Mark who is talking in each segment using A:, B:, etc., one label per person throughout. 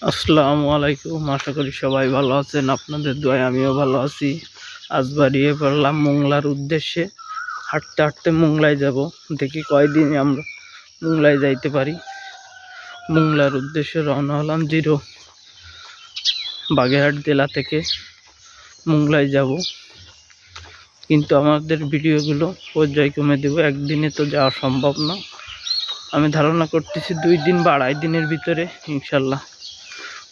A: আসসালামু আলাইকুম। আশা করি সবাই ভালো আছেন। আপনাদের দোয়ায় আমিও ভালো আছি। আজ বাড়িয়ে পড়লাম মোংলার উদ্দেশ্যে। হাঁটতে হাঁটতে মোংলায় যাব, দেখি কয়দিন আমরা মোংলায় যাইতে পারি। মোংলার উদ্দেশ্যে রওনা হলাম বাগেরহাট জেলা থেকে মোংলায় যাব, কিন্তু আমাদের ভিডিওগুলো পর্যায়ক্রমে দেব। একদিনে তো যাওয়া সম্ভব না। আমি ধারণা করতেছি 2 দিন বা 2.5 দিনের ভিতরে ইনশাল্লাহ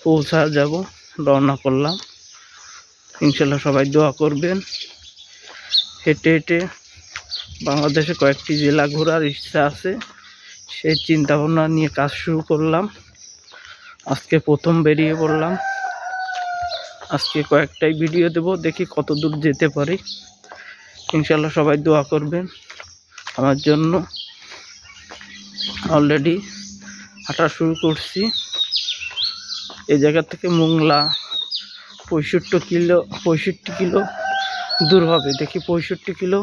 A: পৌঁছা যাব। রওনা করলাম, ইনশাল্লাহ সবাই দোয়া করবেন। হেঁটে হেঁটে বাংলাদেশে কয়েকটি জেলা ঘোরার ইচ্ছা আছে, সেই চিন্তা ভাবনা নিয়ে কাজ শুরু করলাম। আজকে প্রথম বেরিয়ে পড়লাম। আজকে কয়েকটাই ভিডিও দেব, দেখি কত দূর যেতে পারি। ইনশাল্লাহ সবাই দোয়া করবেন আমার জন্য। অলরেডি হাঁটা শুরু করছি। এই জায়গা থেকে মোংলা 65 কিলো দূর হবে। দেখি 65 কিলো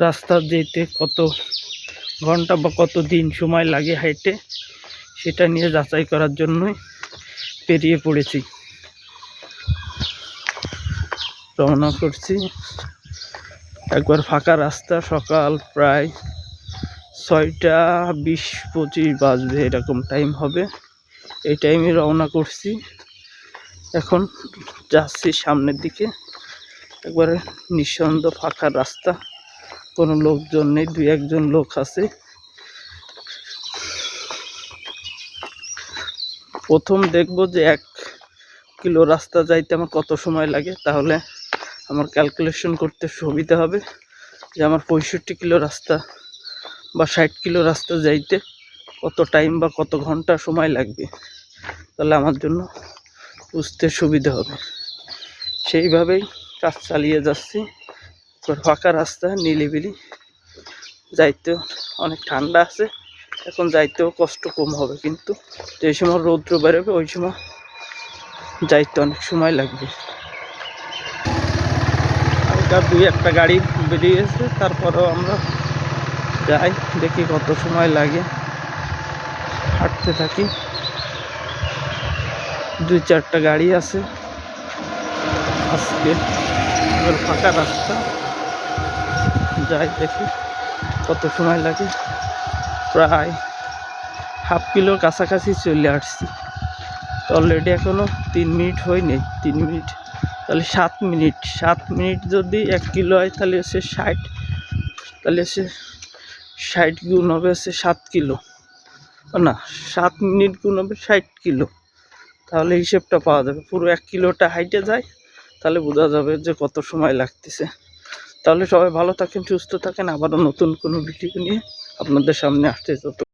A: রাস্তা যেতে কত ঘন্টা বা কত দিন সময় লাগে হাইটে, সেটা নিয়ে যাচাই করার জন্যই পেরিয়ে পড়েছি। রওনা করছি। একবার ফাঁকা রাস্তা, সকাল প্রায় 6টা 20-25 বাজবে, এরকম টাইম হবে। এই টাইমে রওনা করছি। এখন যাচ্ছি সামনের দিকে। একবারে নিঃসন্দ ফাঁকা রাস্তা, কোনো লোকজন নেই, 2-1 লোক আছে। প্রথম দেখব যে 1 কিলো রাস্তা যাইতে আমার কত সময় লাগে, তাহলে আমার ক্যালকুলেশন করতে সুবিধা হবে যে আমার 65 কিলো রাস্তা বা 60 কিলো রাস্তা যাইতে কত টাইম বা কত ঘন্টা সময় লাগবে, তাহলে আমার জন্য বুঝতে সুবিধা হবে। সেইভাবেই কাজ চালিয়ে যাচ্ছি। ফাঁকা রাস্তা, নিলিবিলি, যাইতে অনেক ঠান্ডা আছে, এখন যাইতেও কষ্ট কম হবে, কিন্তু যে সময় রৌদ্র বেরোবে ওই সময় যাইতে অনেক সময় লাগবে। হালকা 2-1টা গাড়ি বেরিয়েছে, তারপরেও আমরা যাই, দেখি কত সময় লাগে। হাঁটতে থাকি। 2-4টা গাড়ি আছে আজকে। ফাঁকা রাস্তা, যাই দেখি কত সময় লাগে। প্রায় 1/2 কিলোর কাছাকাছি চলে আসছি। অলরেডি এখনো 3 মিনিট হয়নি। 3 মিনিট তাহলে 7 মিনিট। 7 মিনিট যদি 1 কিলো হয় তাহলে হচ্ছে 60, তাহলে হচ্ছে 60 গুণ হবে হচ্ছে 7 কিলো, না 7 মিনিট গুণ হবে 60 কিলো। তাহলে হিসেবটা পাওয়া যাবে। পুরো 1 কিলোটা হাইটে যায়, তাহলে বোঝা যাবে যে কত সময় লাগতেছে। তাহলে সবাই ভালো থাকেন, সুস্থ থাকেন। আবারও নতুন কোনো ভিডিও নিয়ে আপনাদের সামনে আসতে